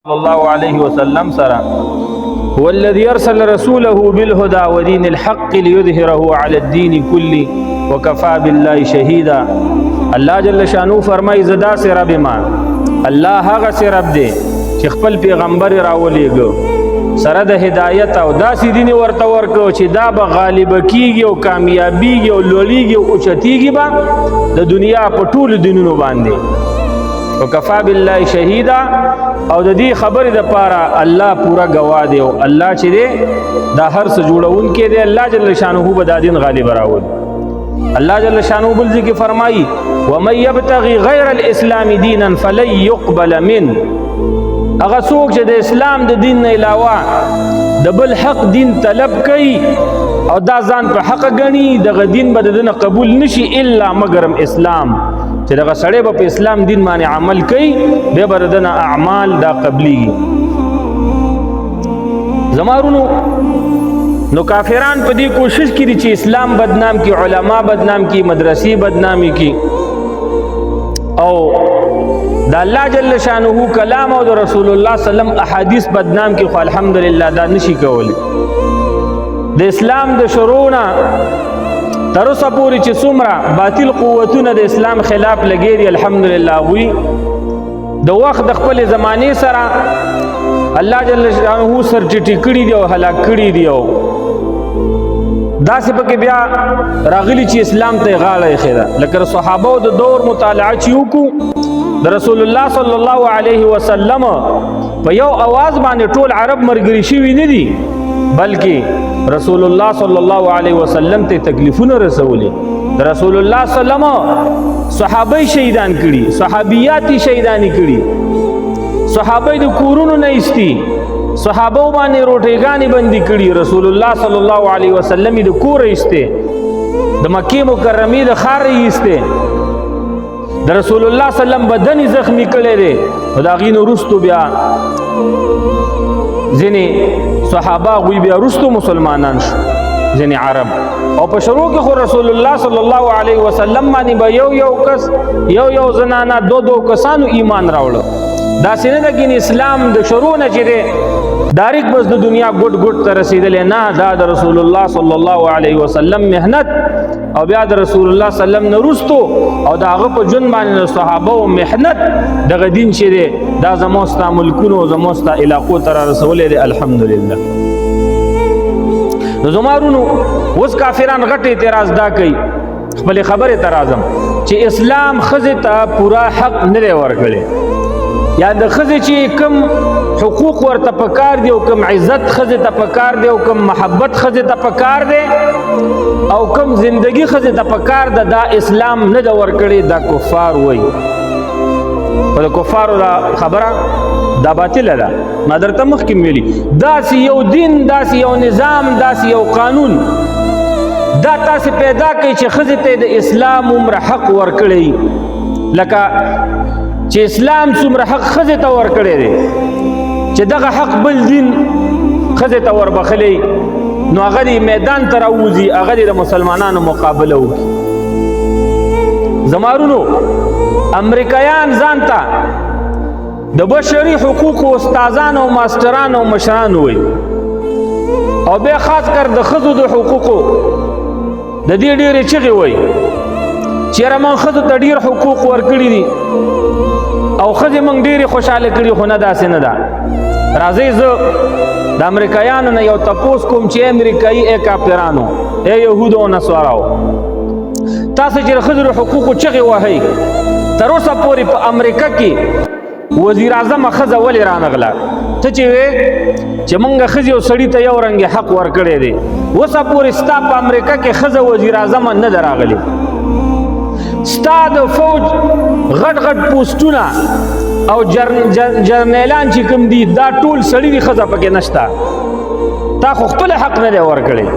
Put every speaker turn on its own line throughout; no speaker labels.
صلى الله عليه وسلم سره هو الذي ارسل رسوله بالهدى ودين الحق ليظهره على الدين كله وكفى بالله شهيدا. الله جل شانو فرمای زدا سے رب ما الله هغه سے رب دی چې خپل پیغمبر راولېګو سره د هدایت او داسې دین ورته ورکو چې دا به غالب کیږي او کامیابیږي او لوړیږي او اوچتیږي به د دنیا په ټولو دینونو باندې. وکفا بالله شهیدا او د دې خبرې د پاره الله پورا گواه دی او الله چې دی دا هر څه جوړون کې دی. الله جل شانه به دا دین غالب راول. الله جل شانه بل ذکر فرمایي ومن يبتغي غير الاسلام دينا فلن يقبل منه. هغه څوک چې د اسلام د دین نه علاوه د بل حق دین طلب کوي او دا ځان په حق غني دغه دین به دنه قبول نشي الا مگرم اسلام چې دغه سړی په اسلام دین باندې عمل کوي به بردنه اعمال دا قبلي. زمارونو نو کافران په دې کوشش کړي چې اسلام بدنام کی، علما بدنام کی، مدرسې بدنامي کی او دا الله جل شانه کلام او رسول الله صلی الله علیه وسلم احادیث بدنام کی. خو الحمدلله دا نشي کولی. د اسلام د شروعنا تر اوسه پورې چې څومره باطل قوتونه د اسلام خلاف لګي دي الحمدلله وی د وخت د خپل زمانه سره الله جل شانه سر ټټی کړی دی او هلاک کړی دی او داسې پکې بیا راغلی چې اسلام ته غاړه خیره لکه صحابه د دور مطالعه چې وکړو د رسول الله صلی الله علیه وسلم په یو आवाज باندې ټول عرب مرګري شوي نه دي بلکې رسول الله صلی الله علیه وسلم ته تکلیفونه رسولي. رسول الله صلی الله علیه وسلم صحابه شهیدان کړي، صحابيات شهیدانی کړي، صحابه د کورونو نه ایستي، صحابه باندې روټيګانی بندي کړي. رسول الله صلی الله علیه وسلم د کور ایسته، د مکه مکرمه د خار ایسته، د رسول الله صلی الله علیه وسلم بدن زخمی کړي دي او دا غینو رستو بیا ځنې صحابه غوی بیا رستو مسلمانان شو ځنې عرب او په شروع کې خو رسول الله صلی الله علیه وسلم باندې به یو کس یو زنانه دو کسانو ایمان راوړل. دا څنګه د اسلام د شروع نه چې داریک بس د دنیا ګډ ته رسیدلې نه، دا د رسول الله صلی الله علیه وسلم مهنت او بیا د رسول الله صلی الله علیه وسلم نرستو او دا هغه په جون باندې صحابه او مهنت دغه دین چې دا زموستا ملکونو زموستا علاقو تر رسول دی الحمدلله. نو زمارونو اوس کافران غټ اعتراض دا کوي خپل خبره ترازم چې اسلام خزه ته پورا حق نه ورکړي یا د خزه چې کم حقوق ورته پکار دی او کم عزت خزه ته پکار دی او کم محبت خزه ته پکار دی او کم زندگی خزه ته پکار ده دا اسلام نه دا ورکړي. دا کفار وای په کفارو دا خبره دا باطل ده. ما درته مخکې ویلي داسې یو دین، داسې یو نظام، داسې یو قانون دا تاسو پیدا کوي چې خزه ته د اسلام عمر حق ورکړي لکه چې اسلام څومره حق خزه ته ورکړي دي چې دغه حق بل دین خزه ته وربخلي نو هغه میدان ته راوځي، هغه د مسلمانانو مقابله وکړي. زمارونو امریکایان ځانته د بشري حقوق استادان او ماستران او مشران وي او به خاص کر د خزو د حقوقو د دې ډېرې چغې وي چې رمن خزو ته ډېر حقوق ورکړي دي او خزې موږ ډېرې خوشاله کړي خو نه داسې نه ده. راځئ زه د امریکایانو نه یو تپوس کوم چې امریکایي ای کافرانو ای یهودو او نصاراو تاسو چې خزو حقوقو چغې وهئ تر اوسه پورې په امریکا کې وزیر اعظم خزه ولې رانغله ته چې وې چې مونږ خزي او سړی ته یو رنګ حق ورکړی دی اوسه پورې ستا په امریکا کې خزه وزیر اعظم نه دراغلی. ستا د فوج غټ پوسټونه او جرنیلان چې کوم دي دا ټول سړی دی خزه پکې نشته. تا خو خپل حق نه دی ورکړی.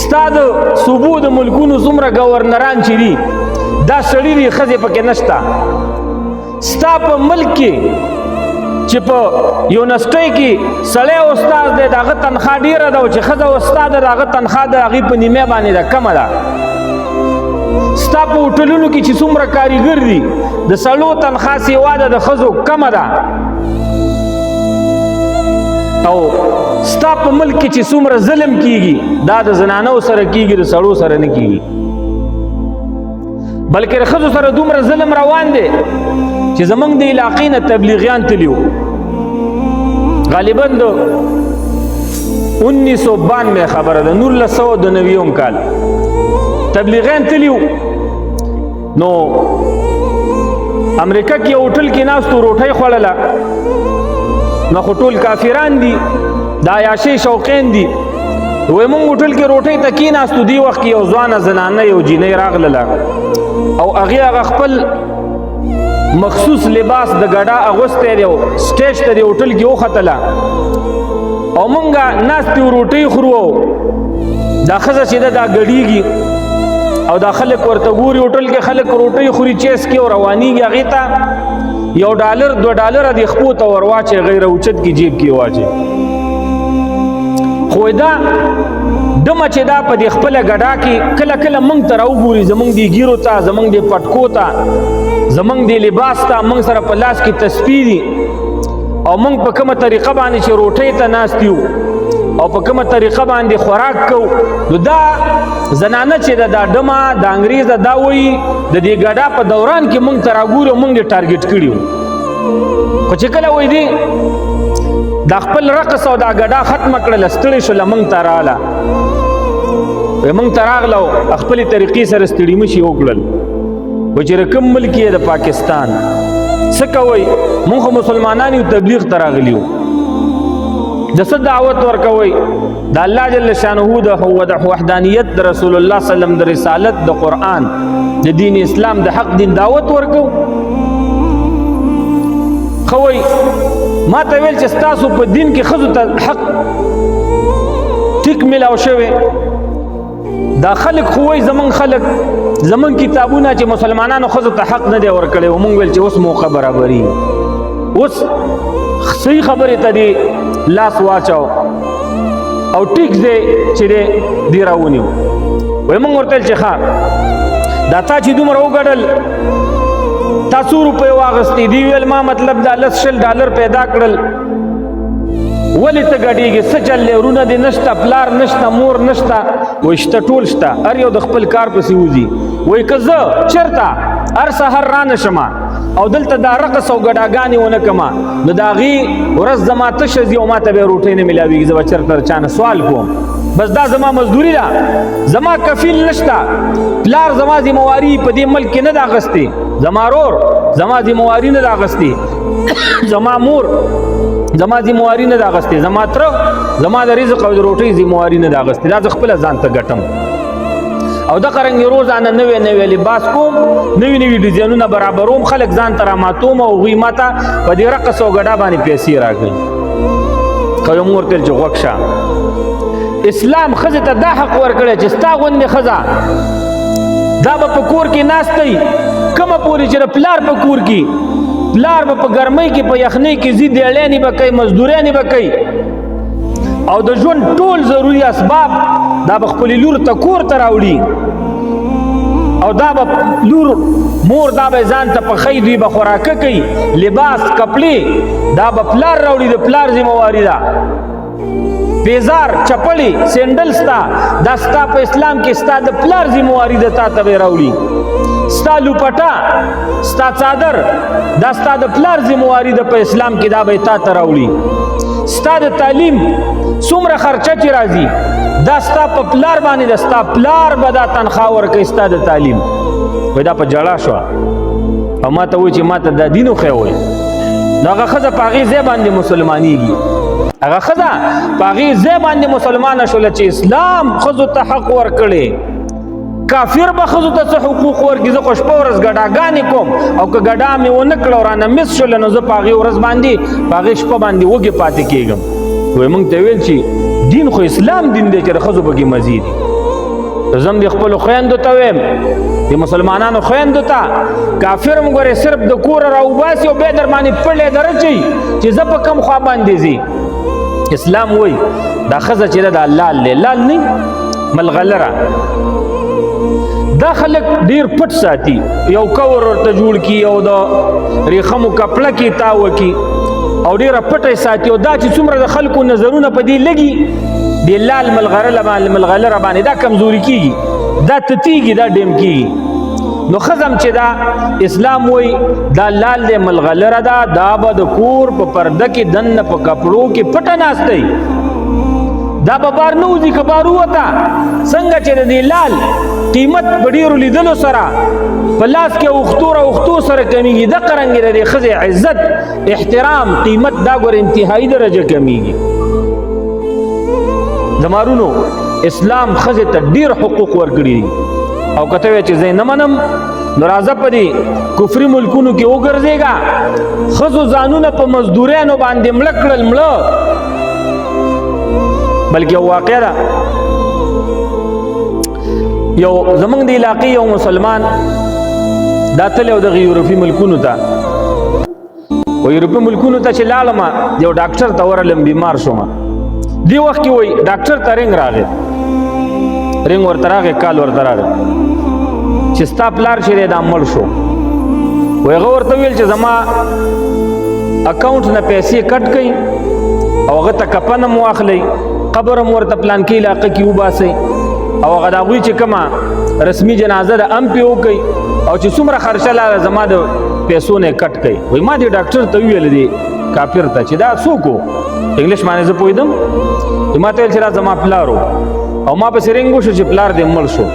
ستا د صوبو د ملکونو څومره گورنران چې دي دا سړی دی خزه پکې نشته. ستا په ملک کې چې په یونیورسيټي کې سړی استاد دی دغه تنخواه ډیره ده او چې خزه استاد دغه تنخواه د هغې په نیمه باندې ده کمه ده. ستا په هوټلونو کې چې څومره کاریګر دي د سړو تنخواه سیوا ده د ښځو کمه ده. او ستا په ملک کې چې څومره ظلم کیږي دا د زنانو سره کیږي د سړو سره نه کیږي بلکې د ښځو سره دومره ظلم روان دی چې زمونږ د علاقې نه تبلیغیان تلي وو غالبا د 1992 خبره ده 1990 کال تبلیغیان تلي وو نو امریکا کې هوټل کې ناستو روټۍ خوړله نو خو ټول کافران دي دا عیاشۍ شوقین دي وایي مونږ هوټل کې روټۍ ته کېناستو دې وخت کې یو ځوانه زنانه یو جینۍ راغلله او هغه خپل مخصوص لباس د ګډا اغوستی دی او سټیج ته د هوټل کې وختله او مونږه ناستې روټۍ خورو دا ښځه چې ده دا ګډېږي او دا خلک ورته ګوري هوټل کې خلک روټۍ خوري چیس کې او روانېږي هغې ته $1 $2 د خپو ته ور واچوي غیر اوچت کې جیب کې واچوي خو دا دمه چې دا په دې خپله ګډا کې کله کله موږ ته راوګوري زموږ دې ګیرو ته زموږ دې پټکو ته زموږ دې لباس ته موږ سره په لاس کې تسبیح دي او موږ په کومه طریقه باندې چې روټۍ ته ناست یو او په کومه طریقه باندې خوراک کوو نو دا زنانه چې دا ډمه د انګریزه دا وایي د دې ګډا په دوران کې موږ ته راګوري او موږ یې ټارګېټ کړي وو خو چې کله وایي دي دا خپل رقص او دا ګډا ختمه کړله ستړې شوله موږ ته راغله موږ ته راغله او خپلې طریقې سره ستړي مشي وکړل وایي چې کوم ملک یې د پاکستان څه کوئ موږ خو مسلمانان یو تبلیغ ته راغلي وو د څه دعوت ورکوئ د الله جل شانه د وحدانیت د رسول الله صلی الله علیه وسلم د رسالت د قرآن د دین اسلام د حق دین دعوت ورکو خوئ ما ته ویل چې ستاسو په دین کې ښځو ته حق ټیک میلاو شوی دا خلک خو وایي زمونږ خلک زمونږ کتابونه چې مسلمانانو ښځو ته حق نه دی ورکړی و مونږ ویل چې اوس موقع برابري اوس صحیح خبرې ته دی لاس واچو او ټیک دی چې دی راونیو وایي مونږ ورته ویل چې ښه دا تا چې دومره وګټل تا څو روپۍ واغستې دی ویل ما مطلب دا $10 پیدا کړل ولې ته ګډېږې څه چل دی ورونه دې نشته پلار نشته مور نشته وایي شته ټول شته هر یو د خپل کار پسې وځي وایي که زه چېرته هر سهار رانه شمه او دلته دا رقص او ګډاګانې ونه کړمه نو د هغې ورځ زما تشه ځي او ما ته بیا روټۍ نه میلاویږي زه به چېرته چا نه سوال کوم بس دا زما مزدوري ده زما کفیل نشته پلار زما ذمواري په دې ملک کې نه ده اخیستې زما رور زما ذمواري نه ده اخیستې زما مور زما ذمواري نه ده اخیستې زما تره زما د رزق او د روټۍ ذمواري نه ده اخیستې دا زه خپله ځان ته ګټم او د قرنګ روزانه نوې لباس کوم نوې ډیزاینونه برابروم خلک ځان ته راماتوم او هغوی ماته په دې رقص او ګډا باندې پیسې راکوي که یو مور تل چې غوږ شه اسلام ښځې ته دا حق ورکړی چې ستا غوندې ښځه دا به په کور کې ناستی کومه پورې چې د پلار په کور کې پلار به په ګرمۍ کې په یخنۍ کې ځي دیړیانې به کوي مزدوریانې به کوي او د ژوند ټول ضروري اسباب دا به خپلې لور ته کور ته راوړي او دا به لور مور دا به ځان ته پخی دوی به خوراکه کوي لباس کپړې دا به پلار راوړي د پلار ذمواري ده بیزار چپړې سینډل ستا دا ستا په اسلام کې ستا د پلار ذمواري ده تا ته به راوړي ستا لوپټه ستا څادر دا ستا د پلار ذمواري ده په اسلام کې دا به تا ته راوړي ستا د تعلیم څومره خرچه چې راځي دا ستا په پلار باندې ده ستا پلار به دا تنخواه ورکوي ستا د تعلیم وایي دا په ژړا شوه او ما ته وایي چې ما ته دا دین وښیه وایي نو هغه ښځه په هغې ځای باندې مسلمانېږي هغه ښځه په هغې ځای باندې مسلمانه شوله چې اسلام ښځو ته حق ورکړی کافر به ښځو ته څه حقوق ورکړي زه خو شپه ورځ ګډاګانې کوم او که ګډا مې ونه کړه او رانه مس شوله نو زه په هغې ورځ باندې په هغې شپه باندې وږې پاتې کېږم وایي موږ ته ویل چې دین خو اسلام دین دی چې د ښځو پکې مزي دي زه هم د خپلو خویندو ته ویم د مسلمانانو خویندو ته کافر هم ګورې صرف د کوره راوباسي او بیا در باندې پړې درچوي چې زه په کوم خوا باندې ځي اسلام وایي دا ښځه چې ده دا لال دی لال نه ملغلره دا خلک ډیر پټ ساتي یو کور ورته جوړ کي او د ریخمو کپړه کې تاوه کي او ډیره پټه ساتي او دا چې څومره د خلکو نظرونه په دې لګي د لال ملغلره باندې دا کمزوري کیږي، دا تتیږي، دا ډیم کیږي. نو خزم چې دا اسلام وای دا لال دې ملغلره دا به د کور په پرده کې دنه په کپړو کې پټه ناستئ، دا به بار نه وځي که بار ووته. څنګه چې د دې لال قیمت په ډېرو لیدلو سره په لاس کې اوښتو سره کمیږي، دقه رنګې د دې ښځې عزت احترام قیمت دا ګوره انتهایی درجه کمیږي. زمارونو اسلام ښځې ته ډېر حقوق ورکړي دي او که ته وایې چې زه یې نه منم نو راځه په دې کفري ملکونو کې وګرځېږه. ښځو ځانونه په مزدوریانو باندې مړه کړل، مړه. بلکې یو واقع ده، یو زمونږ د علاقې یو مسلمان دا تللی و دغه یورپي ملکونو ته، و یورپي ملکونو ته چې لاړم یو ډاکټر ته ورغلم، بیمار شوم. دې وخت کې وایي ډاکټر ته رنګ راغی، رنګ ورته راغی، کال ورته راغی چې ستا پلار چې دی دا مړ شو. وایي هغه ورته ویل چې زما اکاونټ نه پیسې کټ کړئ او هغه ته کفن هم واخلئ، قبر هم ورته پلانکي علاقه کې وباسئ او هغه د هغوی چې کومه رسمي جنازه ده هم پرې وکئ او چې څومره خرچه لاله زما د پیسو نه کټ کړئ. وایي ما دې ډاکټر ته وویل دی کافر ته چې دا څوک و، انګلیش باندې زه پوهېدم. ما ته ویل چې دا زما پلار و او ما پسې رنګ وشو چې پلار دې مړ شو.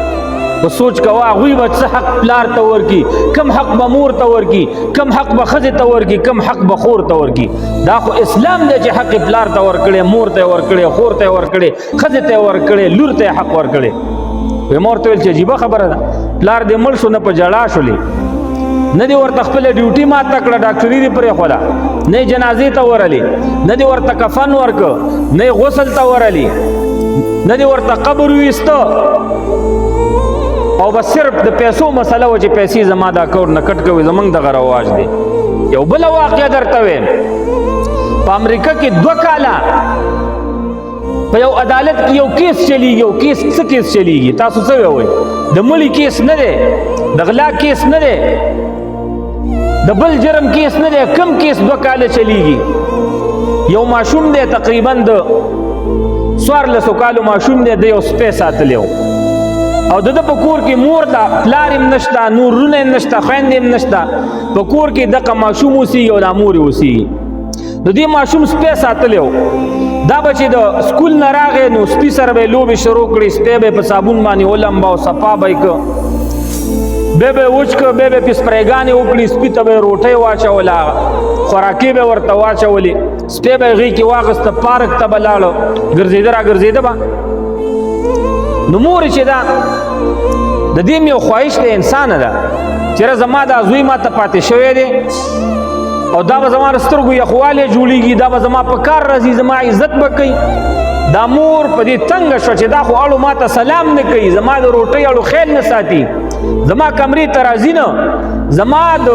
په سوچ کوه هغوی به څه حق پلار ته ورکي، کم حق به مور ته ورکي، کم حق به ښځې ته ورکي، کم حق به خور ته ورکي. دا خو اسلام دی چې حق پلار ته ورکړی، مور ته یې ورکړی، خور ته یې ورکړی، ښځې ته یې ورکړی، لور ته یې حق ورکړی. وایي ما ورته ویل چې عجیبه خبره ده، پلار دې مړ شو نه په ژړا شولې، نه دې ورته خپله ډیوټي ماته کړه، ډاکټري دې پرېښوده، نه یې جنازې ته ورلې، نه دې ورته کفن ورکه، نه یې غسل ته ورلې، نه دې ورته قبر ویسته، او بس صرف د پیسو مسله و چې پیسې زما د اکاونټ نه کټ کوي. زمونږ دغه رواج دی. یو بله واقعه درته ویم، په امریکا کې 2 کاله په یو عدالت کې یو کیس چلیږي. یو کیس څه کیس چلیږي تاسو څه وایئ؟ د مړي کیس نه دی، د غلا کیس نه دی، د بل جرم کیس نه دی، کم کیس 2 کاله چلیږي. یو ماشوم دی تقریبا د 14 کالو ماشوم دی، د یو سپی ساتلی و او د په کور کې مور ده، پلار هم نشته، نور رونه هم نشته، خویندې هم نشته، په کور کې دغه ماشوم اوسېږي او دا مور یې اوسېږي. نو دې ماشوم سپی ساتلی و. دا به چې د سکول نه راغی نو سپي سره به یې لوبې شروع کړې، سپی به یې په صابون باندې ولمبه او صفا به یې که، بیا به یې وچ که، بیا به یې پې سپریګانې وکړي، سپي ته به یې روټۍ واچوله، خوراکې به یې ورته واچولې، سپی به یې غېږ کې واخېسته، پارک ته به لاړه، ګرځېده را ګرځېده به. نو مور چې دا د دې مې یو خواهش دی انسانه ده چېرې زما دا زوی ما ته پاتې شوی دی او دا به زما د سترګو یخوالی جوړېږي، دا به زما په کار راځي، زما عزت به کوي. دا مور په دې تنګه شوه چې دا خو اړو ما ته سلام نه کوي، زما د روټۍ اړو خیال نه ساتي، زما کمرې ته راځي نه، زما د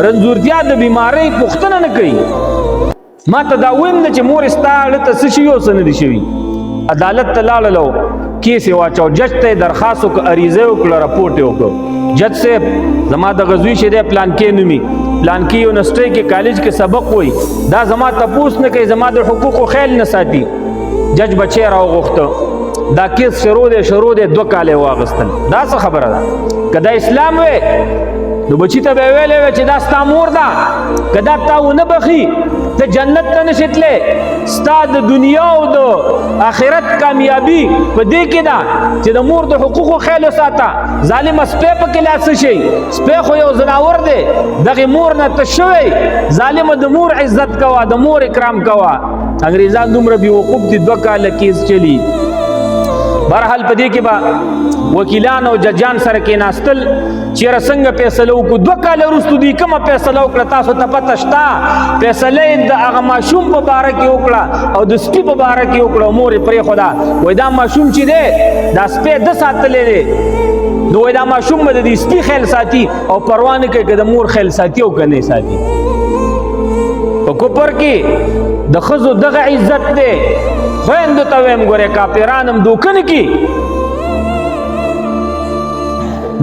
رنځورتیا د بیمارۍ پوښتنه نه کوي. ما ته دا ویم نه چې مور ستا اړه ته څه شوي او څه نه دي شوي. عدالت ته لاړلو، کیس یې واچو، جج ته یې درخواست وکړه، عریضه یې وکړه، راپورټ یې وکړه، جج صاحب زما دغه زوی چې دی پلانکې نومي، پلانکې یونیورسټۍ کې کالج کې سبق وایي، دا زما تپوس نه کوي، زما د حقوقو خیال نه ساتي. جج بچی راوغوښته، دا کیس شروع دی 2 کاله یې واخیستل. دا څه خبره ده؟ که دا اسلام وی نو بچی ته به یې ویلی وی چې دا ستا مور ده، که دا تا ونه بخي ته جنت ته نشې تللی، ستا د دنیا او د آخرت کامیابي په دې کې ده چې د مور د حقوقو خیال وساته. ظالمه سپی پکې لا څه شي؟ سپی خو یو ځناور دی، دغې مور نه ته شوی. ظالمه د مور عزت کوه، د مور اکرام کوه. انګریزان دومره بېوقوف دي، 2 کاله کیس چلی. بهرحال په دې کې به وکیلان او ججان سره کېناستل، چېرې څنګه فیصله وکړو. 2 کاله وروستو دوی کومه فیصله وکړه تاسو ته پته شته؟ فیصله یې د هغه ماشوم په باره کې وکړه او د سپي په باره کې وکړه. مور یې پرېښوده، وایي دا ماشوم چې دی دا سپی ده ساتلی دی، نو وایي دا ماشوم به د دې سپي خیال ساتي او پروا نه کوي که د مور خیال ساتي او که نه ساتي. په کفر کې د ښځو دغه عزت دی. خویندو ته ویم ګورې کافران هم دوکه نه کي.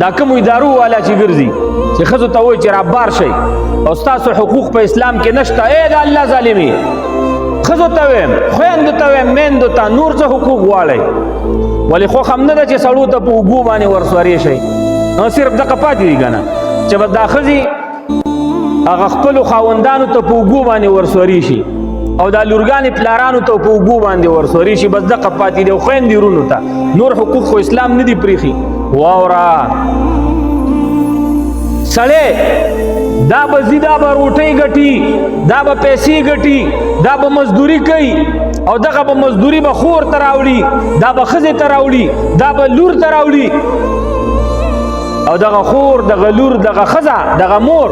دا کوم ادارو والا چې ګرځي چې ښځو ته وایي چې رابار شئ او ستاسو حقوق په اسلام کې نشته، ای د الله ظالمي، ښځو ته ویم، خویندو ته ویم، میندو ته نور څه حقوق غواړئ؟ ولې خوښ هم نه ده چې سړو ته په اوږو باندې ورسورې شئ، نو صرف دغه پاتې دي که نه چې بس دا ښځې هغه خپلو خاوندانو ته په اوږو باندې ورسورې شي او دا لورګانې پلارانو ته په اوږو باندې ورسورې شي، بس دغه پاتې دي. او خویندې ورونو ته نور حقوق خو اسلام نه دي پرېښي. واوره سړی دا به ځي، دا به روټۍ ګټي، دا به پیسې ګټي، دا به مزدوري کوي او دغه به مزدوري به خور ته راوړي، دا به ښځې ته راوړي، دا به لور ته راوړي او دغه خور، دغه لور، دغه ښځه، دغه مور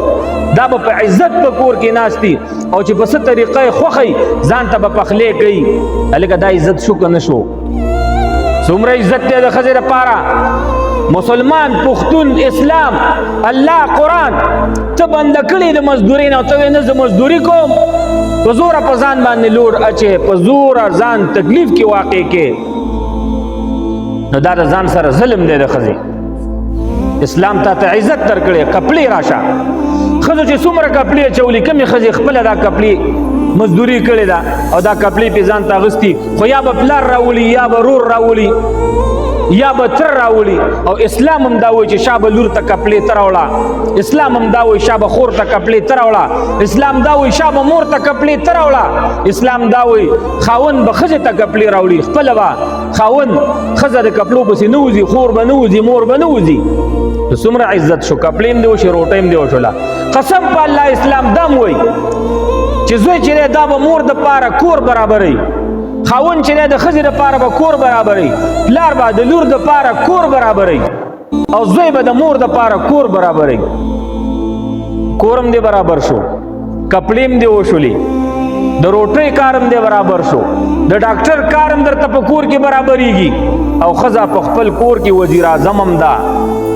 دا به په عزت په کور کې ناستي او چې په څه طریقه یې خوښوي ځان ته به پخلی کوي. هلکه دا عزت شو که نه شو؟ څومره عزت دی د ښځې دپاره. مسلمان، پښتون، اسلام، الله، قرآن ته بنده کړي د مزدورۍ نه او ته وایې نه زه مزدوري کوم، په زوره په ځان باندې لوډ اچې، په زوره ځان تکلیف کې واقع کې، نو دا د ځان سره ظلم دی د ښځې. اسلام تا ته عزت درکړې، کپړې راشه. ښځو چې څومره کپړې اچولي، کمې ښځې خپله دا کپړې مزدوري کړې ده او دا کپړې پې ځان ته اغوستي، خو یا به پلار راولي، یا به رور راولي، یا به تر راولي. او اسلام هم دا وایي چې شا به لور ته کپړې ته راوړه، اسلام هم دا وایي شا به خور ته کپړې ته راوړه، اسلام دا وایي شا به مور ته کپړې ته راوړه، اسلام دا وایي خاوند به ښځې ته کپړې راوړي، خپله به خاوند ښځه د کپړو پسې نه وځي، خور به نه وځي، مور به نه وځي. نو څومره عزت شو، کپړې هم دې وشي، روټۍ هم دې وشوله. قسم په الله اسلام دا هم وایي چې زوی چې دی دا به مور دپاره کور برابروي، خاوند چې دی د ښځې دپاره به کور برابروي، پلار به د لور دپاره کور برابروي او زوی به د مور دپاره کور برابروي. کور هم دې برابر شو، کپړې هم دې وشولې، د روټۍ کار هم دې برابر شو، د ډاکټر کار هم درته په کور کې برابرېږي او ښځه په خپل کور کې وزیر اعظم هم ده.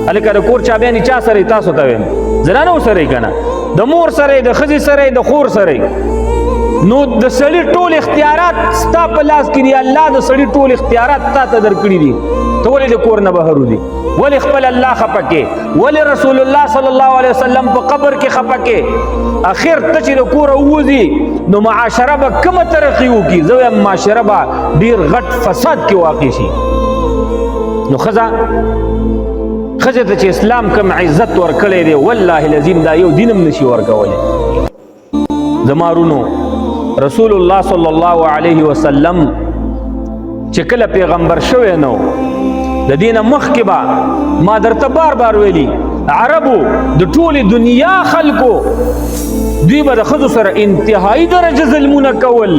هلکه د کور چابیانې چا سره تاسو ته ویم؟ زنانو سره یې که نه، د مور سره یې، د ښځې سره یې، د خور سره یې. نو د سړي ټول اختیارات ستا په لاس کې دي، الله د سړي ټول اختیارات تا ته درکړي دي، ته ولې د کور نه بهر وځې؟ ولې خپل الله خفه کې؟ ولې رسول الله صلی الله علیه وسلم په قبر کې خفه کې؟ اخر ته چې د کوره ووځي نو معاشره به کومه ترقي وکړي؟ زه وایم معاشره به ډېر غټ فساد کې واقع شي. نو ښځه ته چې اسلام کوم عزت ورکړی دی، والله العظیم دا یو دین هم نشي ورکولی. زما رونو، رسول الله صلی الله علیه وسلم چې کله پیغمبر شوی نو د دې نه مخکې به ما درته بار بار ویلي، عربو د ټولې دنیا خلکو دوی به د ښځو سره انتهایی درجه ظلمونه کول،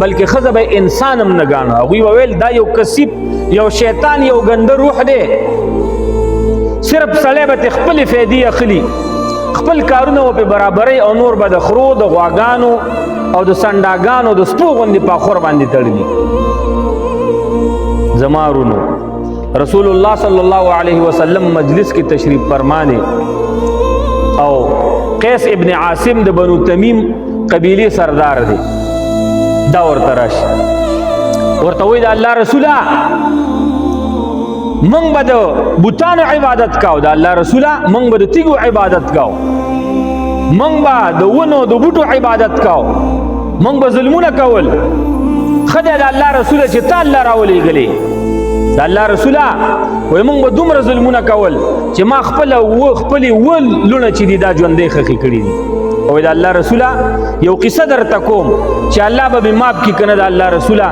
بلکې ښځه به انسان هم نه ګاڼه. هغوی به ویل دا یو کسیب، یو شیطان، یو ګنده روح دی، صرف سړی به خپلې فایدې اخلي، خپل کارونه به پې برابرۍ او نور به د خرو، د غواګانو او د سنډاګانو د سپو غوندې پاخور باندې تړلي. زما رونو، رسول الله صلی الله علیه وسلم مجلس کې تشریف فرمانې او قیس ابن عاصم د بنو تمیم قبیلې سردار دی، دا ورته راشي، ورته وایي د الله رسوله منگ با د بوتانو عبادت کاو، د الله رسوله منگ با د تیگو عبادت کاو، منگ با د ونو د بوټو عبادت کاو، منگ با ظلمونه کول. خدای د الله رسوله چې تا الله راولیږلی، د الله رسوله وایي منگ با دومره ظلمونه کول چې ما خپلې لونه چې دي دا ژوندی خښې کړي دي. وایي د الله رسوله یو قصه درته کوم چې الله به مې ماف کړي که نه. د الله رسوله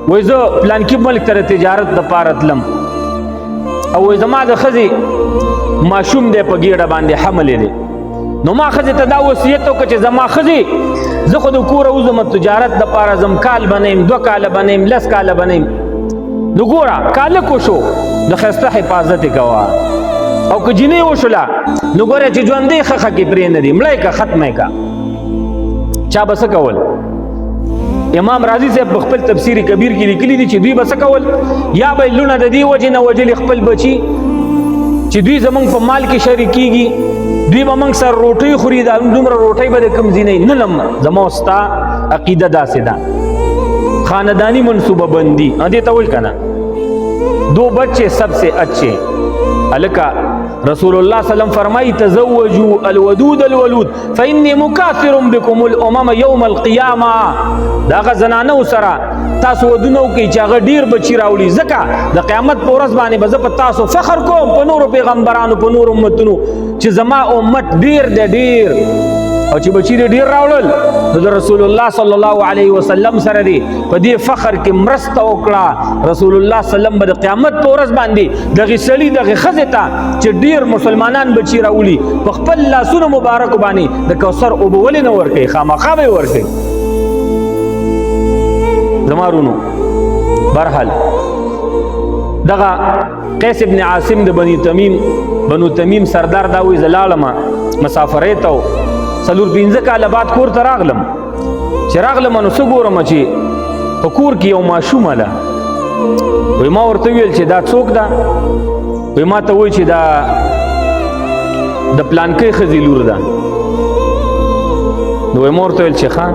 وایي زه پلانکي ملک ته د تجارت دپاره تلم او وایي زما د ښځې ماشوم دی په ګېډه باندې حملې دی، نو ما ښځې ته دا وصیت وکړه چې زما ښځې زه خو د کوره وځم تجارت دپاره ځم، کال به نه یم، 2 کاله به نه یم، 10 کاله به نه یم. نو ګوره کالک وشو د ښایسته حفاظت یې کوه، او که جینۍ وشوله نو ګوره چې ژوندۍ ښخه کې پرې نه دي، مړی که ختمه که چا به څه کول؟ امام رازی صاحب په خپل تفسیر کبیر کې لیکلي دي چې دوی به څه کول؟ یا به لونه د دې وجې نه وجلي خپل بچي چې دوی زمونږ په مال کې شریکېږي، دوی به موږ سره روټۍ خوري، دا دومره روټۍ به د کوم ځای نه نلم. زما او ستا عقیده داسې ده، خاندانی منصوبه بندی دې ته وایي که نه. 2 بچے سب سے اچھے. هلکه رسول الله صلی الله علیه وسلم فرمایي تزوجوا الودود الولود فإني مكاثر بكم الأمم يوم القيامة. دا هغه زنانو سره تاسو ودونه وکړئ چې هغه ډیر بچي راوړي، ځکه د قیامت په ورځ باندې به زه په تاسو فخر کوم، په نورو پیغمبرانو، په نورو امتونو، چې زما امت ډیر دی ډیر، او چې بچی دې ډیر راوړل نو د رسول الله صلی الله علیه وسلم سره دی په دې فخر کې مرسته وکړه. رسول الله صلی الله علیه وسلم به د قیامت په ورځ باندې دغه سړي دغه ښځې ته چې ډیر مسلمانان بچي راولي په خپل لاسونو مبارک باندې د کوثر اوبه ولې نه ورکوي؟ خامخا به یې ورکوي. زما رونو برحال دغه قیس ابن عاصم د بنو تمیم سردار دا وایي زه لاړم مسافرۍ ته، څلور پنځه کاله بعد کور ته راغلم. چې راغلم نو څه ګورم چې په کور کې یو ماشومه ده. وایي ما ورته ویل چې دا څوک ده؟ وایي ما ته وایي چې دا د پلانکۍ ښځې لور ده. نو وایي ما ورته ویل چې ښه.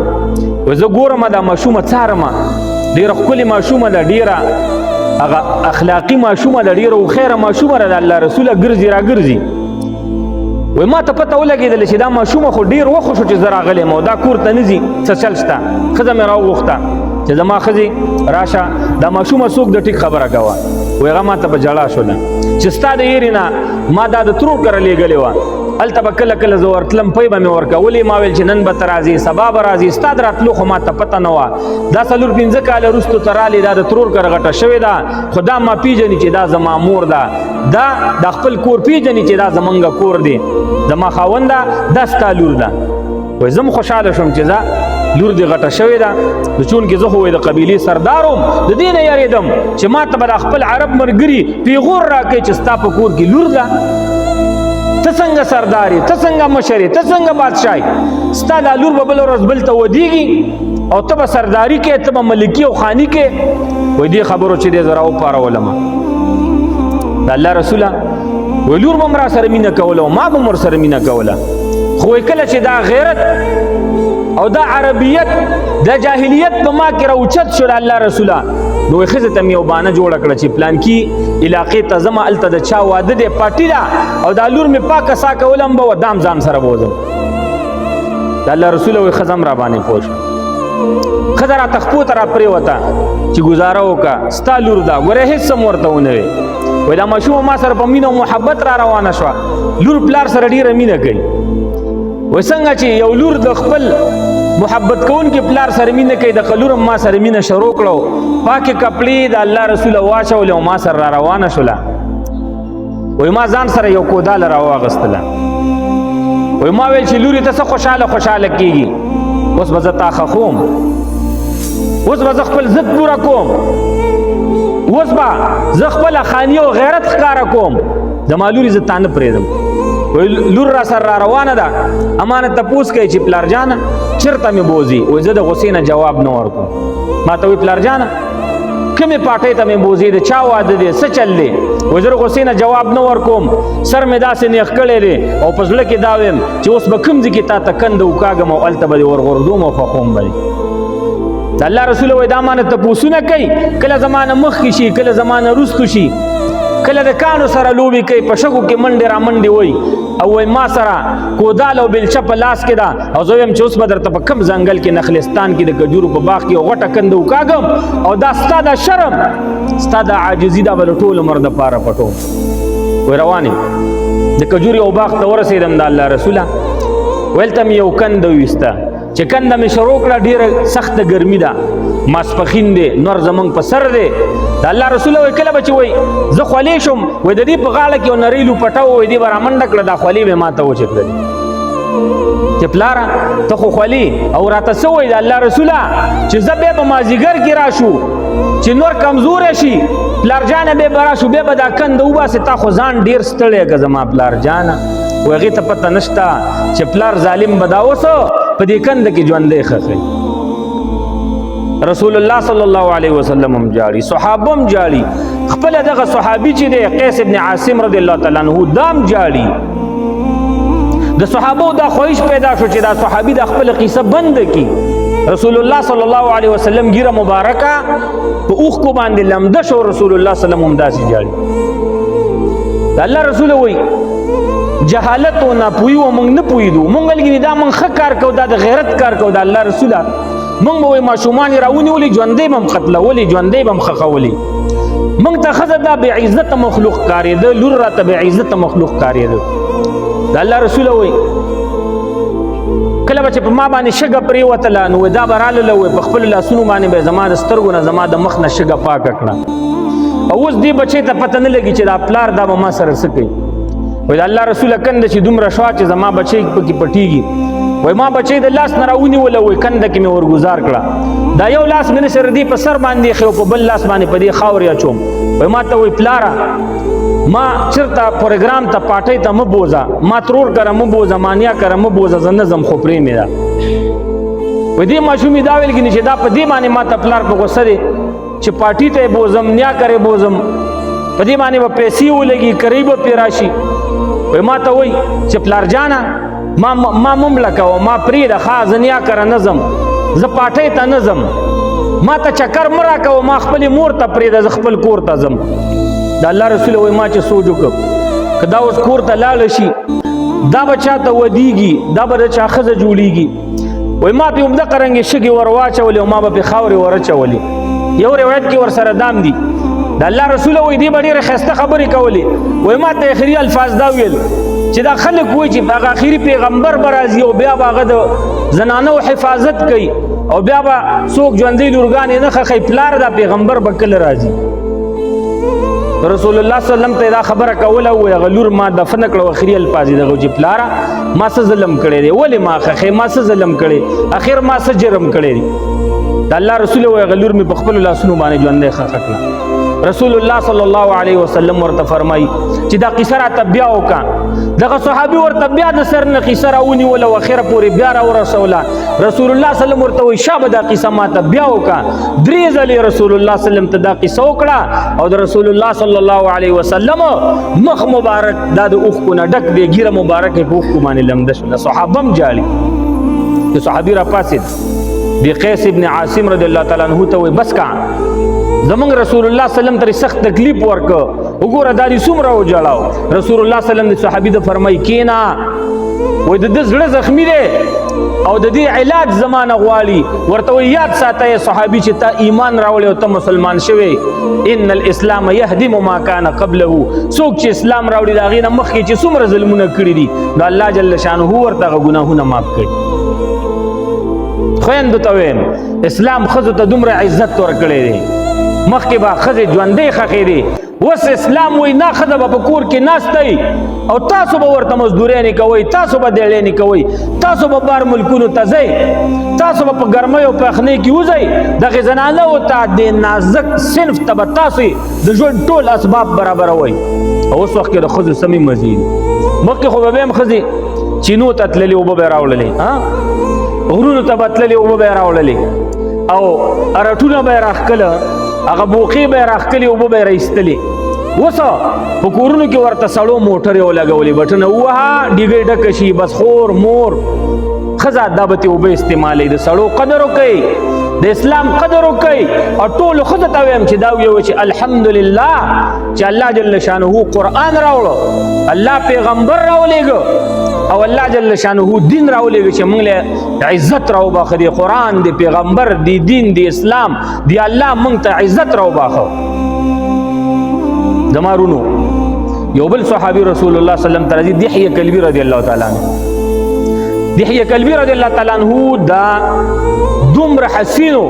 وایي زه ګورم دا ماشومه څارم، ډېره ښکلې ماشومه ده، ډېره هغه اخلاقي ماشومه ده، ډېره هوښیاره ماشومه ده، د الله رسوله ګرځي راګرځي. وای ما ته پته ولګېدله چې دا ماشومه خو ډېر وخت شو چې زه راغلی یم او دا کور ته نه ځي، څه چل شته. ښځه مې راوغوښته چې زما ښځې راشه دا ماشومه څوک د ټیک خبره کوه. وایي هغه ما ته په ژړا شوله چې ستا د هیرې نه ما دا د ترور کره لېږلې وه، هلته به کله کله زه ورتلم، پی به مې ورکولې. ما ویل چې نن به ته راځې، سبا به راځې، ستا د راتلو خو ما ته پته نه وه. دا څلور پنځه کاله وروستو ته رالې، دا د ترور کره غټه شوې ده، خو دا ما پیژني چې دا زما مور ده، دا د خپل کور پیژني چې دا زمونږ کور دی، زما خاونده دا ستا لور ده. وایي زه م خوشحاله شوم چې زه لور دې غټه شوې ده، نو چونکې زه خو د قبیلې سردار وم، د دې نه یارېدم چې ما ته به د خپل عرب ملګري پیغور راکوي چې ستا په کور کې لور ده. ته څنګه سرداري، ته څنګه مشري، ته څنګه بادشاهي، ستا دا لور به بله ورځ بل ته ودیږي او ته به سرداري کې، ته به ملکي او خاني کې. وایي دې خبرو چې دې زه راوپارولم د الله رسوله. وایي لور به م را سره مینه کوله او ما به م ورسره مینه کوله، خو وایي کله چې دا غیرت او دا عربیت دا جاهلیت په ما کې راوچت شو د الله رسوله، نو وایي ښځې ته مې یو بانه جوړه کړه چې پلانکي علاقې ته ځمه، هلته د چا واده دی، پارټي ده، او دا لور مې پاکه ساکه ولم به ودام ځان سره به وځم. د الله رسوله وایي ښځه هم را باندې پوه شوه. ښځه راته خپو ته را پرېوته چې ګزاره وکړه ستا لور ده، ګوره هېڅ څه م ورته ونه وی. وایي دا ماشومه ما سره په مینه او محبت را روانه شوه، لور پلار سره ډېره مینه کوي. وایي څنګه چې یو لور د خپل محبت کوونکي پلار سره مینه کوي، د لور هم ما سره مینه شروع کړه، پاکې کپړې د الله رسوله واچولې او ما سره را روانه شوله. وایي ما ځان سره یو کوداله راواغېستله. وایي ما ویل چې لورې ته څه خوشحاله کېږي، اوس به زه تا خښوم، اوس به زه خپل ضد پوره کوم، اوس به زه خپله خاني او غیرت ښکاره کوم، زما لورې زه تا نه پرېږدم. وایي لور را سره را روانه ده، اما نه تپوس کوي چې پلار جانه چېرته مې بوځي؟ وایي زه د غصې نه جواب نه ورکوم. ما ته وایي پلار جانه کومې پاټۍ ته مې بوځي، د چا واده دی، څه چل دی؟ وایي زه د غصې نه جواب نه ورکوم، سر مې داسې نیغ کړی دی او په زړه کې دا ویم چې اوس به کوم ځای کې تا ته کنده وکاږم او هلته به دې ورغورځوم او خښوم به دې. د الله رسوله وایي دا ما نه تپوسونه کوي، کله زما نه مخکې شي، کله زما نه وروستو شي، کله د کاڼو سره لوبې کوي، په شګو کې منډې را منډې وایي، او وایي ما سره کودال او بیلچه په لاس کې ده، او زه وایم چې اوس به درته په کوم ځنګل کې نخلستان کې د کجورو په باغ کې یو غټه کنده وکاږم، او دا ستا دا شرم ستا دا عاجزي دا به د ټول عمر دپاره پټوم. وایي روان یم د کجوري او باغ ته ورسېدم د الله رسوله، ویلته مې یو کنده وویسته، چې کنده مې شروع کړه، ډېره سخته ګرمي ده، ماسپښین دی، نور زمونږ په سر دی. د الله رسوله وایي کله به چې وایي زه خولې شم، وایي د دې په غاړه کې یو نرۍ لوپټه وه، وایي دې به رامنډه کړه، دا خولې به ما ته وچې کړلې چې پلاره ته خو خولې. او راته څه وایي د الله رسوله چې زه بیا به مازدیګر کې راشو چې نور کمزوری شي، پلار جانه بیا به راشو، بیا به دا کنده وباسې، تا خو ځان ډېر ستړی که زما پلار جانه. وایي هغې ته پته نشته چې پلار ظالم به دا اوسه په دې کنده کې ژوندی ښخوي. رسول الله صلی الله علیه وسلم هم جاړي، صحابه هم جاړي، خپل دغه صحابي چې دی قیس ابن عاصم رضی الله تعالی عنہ دام جاړي. د صحابو دا خواهش پیدا شو چې دا صحابي د خپل قصه بند کړي. رسول الله صلی الله علیه وسلم ګیره مبارکه په اوښکو باندې لمده شو، رسول الله صلی الله علیه وسلم هم داسې جاړي. د الله رسول وایي جهالت او ناپوهي و موږ نه پوهېدو موږ ویل دا موږ ښه کار کوو دا د غیرت کار کوو د الله رسوله موږ به وایي ماشومان یې راونیولي ژوندی به هم قتلولي ژوندی به هم ښخولي موږ ته ښځه دا بې عزته مخلوق کارېده لور راته بې عزته مخلوق کارېده د الله رسوله وایي کله به چې په ما باندې شګه پرېوتله نو دا به راله وایي په خپلو لاسونو باندې به یې زما د سترګو نه زما د مخ نه شګه پاکه کړه او اوس دې بچی ته پته نه لګي چې دا پلار دا به ما سره څه کوي وایي د الله رسوله کنده چې دومره شوه چې زما بچی پکې پټېږي وایي ما بچی د لاس نه راونیوله وایي کنده کې مې ورګزار کړه دا یو لاس مې نشر دې په سر باندې ایښی او په بل لاس باندې په دې خاورې اچوم وایي ما ته وایي پلاره ما چرته پروګرام ته پاټۍ ته مه بوځه ما ترور کره مه بوځه مانیا کره مه بوځه زه نه ځم خو پرې مې ده وایي دې ماشومې دا ویل کېږي چې دا په دې باندې ما ته پلار په غوسه دی چې پاټي ته یې بوځم نیا کرې بوځم په دې باندې به پیسې ولګي کرۍ به پرې راشي وایي ما ته وایي چې پلار جانه ما ممله کوه ما پرېږده ښه زه نیا کره نه ځم زه پاټۍ ته نه ځم ما ته چکر مه راکوه ما خپلې مور ته پرېږده زه خپل کور ته ځم د الله رسول وایي ما چې سوچ وکړ که دا اوس کور ته لاړه شي دا به چا ته ودیږي دا به د چا ښځه جوړېږي وایي ما پې همدغه رنګې شګې ور واچولې او ما به پې خاورې ور اچولې یو روایت کې ورسره دام دي د الله رسول وایي دې به ډېرې ښایسته خبرې کولې وایي ما ته اخري الفاظ دا ویل چې دا خلک وایي چې هغه اخري پیغمبر به راځي او بیا به هغه د زنانو حفاظت کوي او بیا به څوک ژوندۍ لورګانې نه ښخوي پلار دا پیغمبر به کله راځي رسول الله صلی الله علیه وسلم ته دا خبره کوله وایي هغه لور ما دفنه کړه اخري الفاظ یې دغه چې پلاره ما څه ظلم کړی دی ولې ما ښخې ما څه ظلم کړی اخر ما څه جرم کړی دی د الله رسول وایي هغه لور مې په خپلو لاسونو باندې ژوندی ښخه کړه رسول الله صلی الله علیه وسلم ورته فرمایي چې دا قصه راته بیا وکړه دغه صحابي ورته بیا د سر نه قصه راونیوله او اخره پورې بیا راورسوله رسول الله صلی الله علیه وسلم ورته وایي شابه دا قصه ماته بیا وکړه درې ځلې رسول الله صلی الله علیه وسلم ته دا قصه وکړه او د رسول الله صلی الله علیه وسلم مخ مبارک دا د اوښکو نه ډک دی ګیره مبارک یې په اوښکو باندې لمده شوله صحابه هم جاړي د صحابي راپاڅېد د قیس ابن عاصم رضی الله تعالی عنه ته وایي بس کا زمونږ رسول الله صلی الله علیه وسلم ته سخت تکلیف ورکړ وګوره دا دې څومره وجاړاو رسول الله صلی الله علیه وسلم د صحابي ته فرمایي کېنه وایي د ده زړه زخمي دی او د دې علاج زمانه غواړي ورته وایي یاد ساته یې صحابي چې تا ایمان راوړی او ته مسلمان شوی ان الاسلام یهدم ما کان قبله څوک چې اسلام راوړي د هغې نه مخکې چې څومره ظلمونه کړي دي نو الله جل شانه ورته هغه ګناهونه معاف کړي خویندو ته ویم اسلام ښځو ته دومره عزت ورکړی دی مخکې به ښځې ژوندۍ ښخې دي اوس اسلام وایي نه ښځه به په کور کې ناستی او تاسو به ورته مزدوریانې کوئ تاسو به دیړیانې کوئ تاسو به بار ملکونو ته ځئ تاسو به په ګرمۍ او په یخنۍ کې وځئ دغې زنانو ته د نازک صنف ته به تاسو د ژوند ټول اسباب برابروئ او اوس وخت کې د ښځو سمې مزې دي مخکې خو به هم ښځې چینو ته تللې اوبه به یې راوړلې غرونو ته به تللې اوبه به یې راوړلې او ارټونه به یې راښکله هغه بوقې به یې راښکلې اوبه به یې راایستلې اوس په کورونو کې ورته سړو موټرې ولګولې بټنه ووهه ډیګۍ ډکه شي بس خور مور ښځه دا به ترې اوبه استعمالوي د سړو قدر وکوئ د اسلام قدر وکوئ او ټولو ښځو ته ویم چې دا ویوئ چې الحمدلله چې الله جل شانه قرآن راوړو الله پیغمبر راولېږه او الله جل شانه دین راولېږه چې موږ له عزت راوباخه دی قرآن دی پیغمبر دی دین دی اسلام دی الله موږ ته عزت راوباخه زما رونو یو بل صحابي رسول الله صلی الله علیه وسلم ته راځي دحیه کلبي رضی الله تعالی عنه دحیه کلبي رضی الله تعالی عنه دا دومره حسینو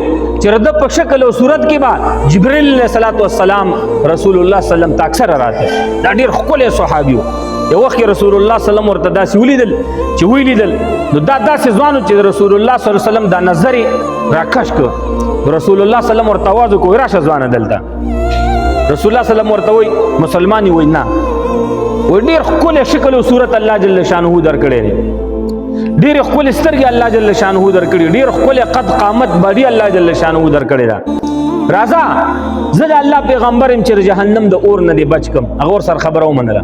چې د په شکل او صورت کې به جبرئیل علیه السلام رسول الله صلی الله علیه وسلم ته اکثر راته دا ډېر ښکلی صحابي و یو وخت کې رسول الله صلی الله علیه وسلم ورته داسې ولیدل چې ولیدل نو دا داسې ځوان و چې رسول الله صلی الله علیه وسلم دا نظر یې راکش کړ رسول الله صلی الله علیه وسلم ورته آواز وکړ راشه ځوانه دلته رسول الله صلی الله علیه وسلم ورته وایي مسلمان یې وایي نه وایي ډېر ښکلی شکل او صورت الله جل شانه درکړی دی ډېرې ښکلې سترګې الله جل شانه درکړي ډېر ښکلی قد قامت باډي الله جل شانه درکړې ده راځه زه د الله پیغمبر یم چې د جهنم د اور نه دې بچ کړم هغه ورسره خبره ومنله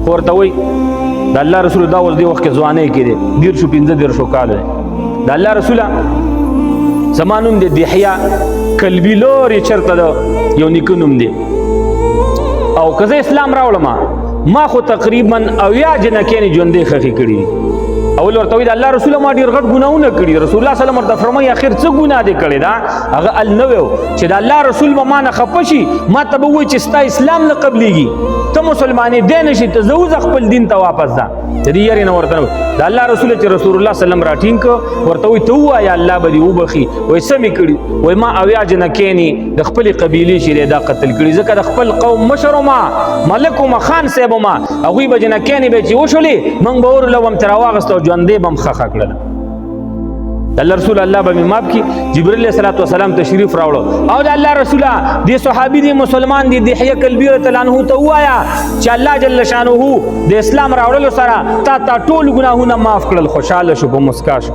خو ورته وایي د الله رسول دا اوس دې وخت کې ځوانۍ کې دی 15 کال دی د الله رسوله زما نوم دی دحیه کلبي لورې چېرته د یو نیکه نوم دی او که زه اسلام راوړم ما خو تقریبا 80 جنکیانې ژوندۍ ښخې کړي دي. اول ورته وایي د الله رسوله ما ډېر غټ ګناهونه کړي. رسول الله صلی الله علیه وسلم ورته فرمایي اخر څه ګناه دې کړې ده؟ هغه نه وی چې د الله رسول به ما نه خفه شي، ما ته به وایي چې ستا اسلام نه قبلېږي، ته مسلمانې دی نه شي، ته زه وځه خپل دین ته واپس ځه. د دې یارې نه ورته د الله رسول چې رسول الله صلی الله علیه وسلم راټینګ کړ، ورته وایي ته ووایه الله به دې وبخي. وایي څه مې کړي؟ وایي ما 80 جنکیانې د خپلې قبیلې چې دی دا قتل کړي، ځکه د خپل قوم مشر وما، ملک وما، خان صاحب وما، هغوی به جنکیانې به چې وشولې موږ به ورله وم ترې راواغسته او ژوندۍ به م ښخه کړله. د الله رسول الله به مې ماف کړي. جبرائیل علیه السلام تشریف راوړو او د الله رسوله دې صحابي دې مسلمان دې دحیه کلبي رضی الله عنه ته ووایه چې الله جل شانه د اسلام راوړلو سره تا ټول ګناهونه معاف کړل. خوشحاله شو، په مسکا شو.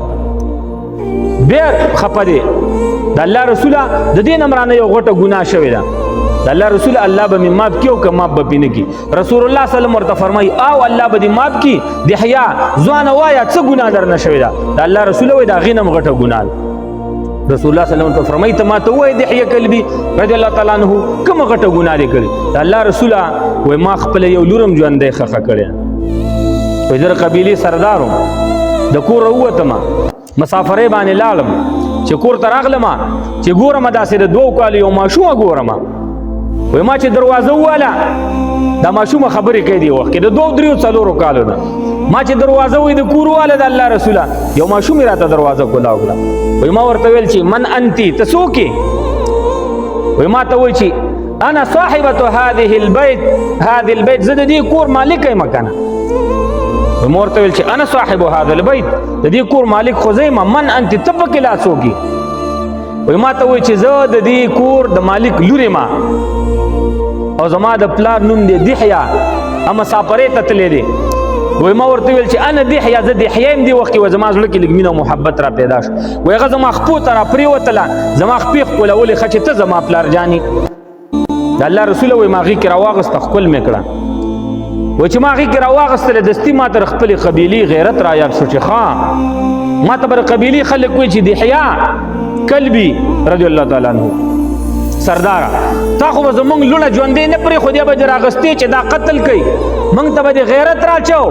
بیا خفه دی د الله رسوله د دې نه مرانه یو غټه ګناه شوې ده. د الله رسول الله به مې ماف کړي او که ماف به پې نه کړي. رسول الله صلی الله علیه وسلم ورته فرمایي او الله به دې ماف کړي. دحیا ځوانه وایه څه ګناه در نه شوې ده؟ د الله رسول وایي د هغې نه م غټه ګناه ده. رسول الله صلی الله علیه وسلم ته فرمایي ته ما ته ووایې دحیه کلبي رضی الله تعالی عنه کومه غټه ګناه دې کړې؟ د الله رسوله وایي ما خپله یو لور هم ژوندی ښخه کړې. وایي زه د قبیلې سردار وم، د کوره ووتمه، مسافرۍ باندې لاړم، چې کور ته راغلمه چې ګورمه داسې د 2 کالو یو ماشومه ګورمه. وای ما چې دروازه وواله دا ماشومه خبرې کوي دی وخت کې د 2 3 4 کالو نه. ما چې دروازه وای د کور واله د الله رسوله یو ماشوم راته دروازه کولا وکړه. وای ما ورته ویل چې من انتی ته څوک یې؟ وای ما ته وای چې انا صاحبه هذه البيت زه د دې کور مالک یم کنه. وای ما ورته ویل چې انا صاحب هذا البيت د دې کور مالک خو زه یم. من انتی ته پکې لا څوک یې؟ وای ما ته وای چې زه د دې کور د مالک لور یم او زما د پلار نوم دی دحیه، اما مسافرۍ ته تللی دی. وای ما ورته ویل چې انا دحیه زه دحیه یم. دې وخت کې زما زړه کې لږ مینه او محبت را پیدا شو. وای هغه زما خپو ته را پرېوتله، زما خپې ښکلولې ښه چې ته زما پلار جانې. د الله رسوله وای ما هغې کې راواغسته ښکل مې کړه. وای چې ما هغې کې راواغستله دستي ما ته د خپلې قبیلې غیرت را یاد شو چې ښه ما ته به د قبیلې خلک وایي چې دحیه کلبي رضی الله تعالی عنه سرداره تا خو به زمونږ لوڼه ژوندۍ نه پرېښودې به دې راغستې چې دا قتل کوي، موږ ته به دې غیرت راچو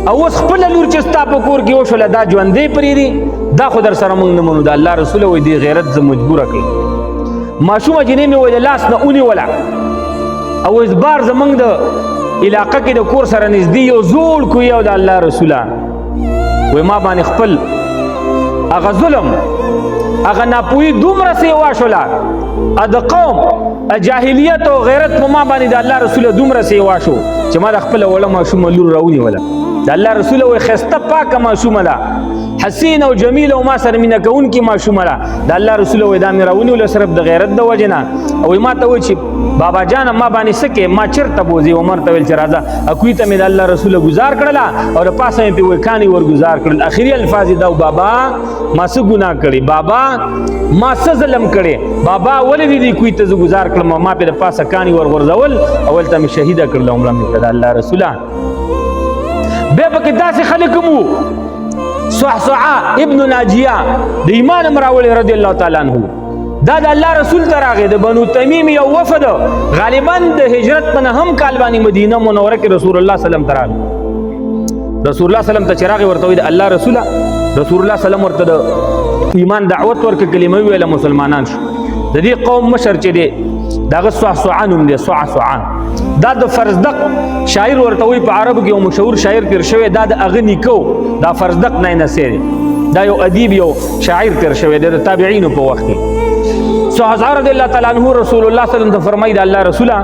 او اوس خپله لور چې ستا په کور کې وشوله دا ژوندۍ پرېږدي، دا خو در سره موږ نه منو. د الله رسوله وایي دې غیرت زه مجبوره کړي. ماشومه جنۍ مې وایي د لاس نه ونیوله او اوس بار زمونږ د علاقه کې د کور سره نږدې یو زوړ کوی او د الله رسوله وایي ما باندې خپل هغه ظلم هغه ناپوهي دومره سې واشوله، د قوم جاهلیت او غیرت په ما باندې د الله رسوله دومره سې واشو چې ما د خپله وړه ماشومه لور راونیوله. د الله رسوله وایي ښایسته پاکه ماشومه ده، حسین او جمیل او ما سره مینه کوونکې ماشومه ده. د الله رسوله وایي دا مې راونیوله صرف د غیرت د وجې نه. او ما ته وایي چې بابا جانه ما باندې څه کې ما چېرته بوځې؟ عمر ته ویل چې راځه اکوي ته مې د الله رسوله ګزار کړله او د پاسه مې پې ویکانې ورګزار کړل. اخري الفاظ یې دا بابا ما څه ګناه کړې، بابا ما څه ظلم کړې، بابا ولې دې کوی ته زه ګزار کړم، ما پې د پاسه کانې ورغورځول او هلته مې شهیده کړله عمره مې کړه د الله رسوله. بیا پکې داسې خلک هم وو صعصعه ابن ناجیه د ایمان هم راوړی رضی الله تعالی عنه. دا د الله رسول ته راغی د بنو تمیم یو وفد غالبا د هجرت په 9 کال باندې مدینه منوره کې رسول الله صلی الله علیه وسلم ته راغی. رسول الله صلی الله علیه وسلم ته چې راغی ورته وایي د الله رسوله رسول الله صلی الله علیه وسلم ورته د ایمان دعوت ورکړه، کلمه ویله، مسلمانان شو. د دې قوم مشر چې دی د هغه صعصعه نوم دی. صعصعه دا د فرزدق شاعر ورته وایي په عربو کې یو مشهور شاعر تېر شوی، دا د هغه نیکه دا فرزدق ناینسی دی، دا یو ادیب یو شاعر تېر شوی دی د تابعینو په وخت کې. صعصعه رضی الله تعالی عنه رسول الله صلی الله علیه وسلم ته فرمایي د الله رسوله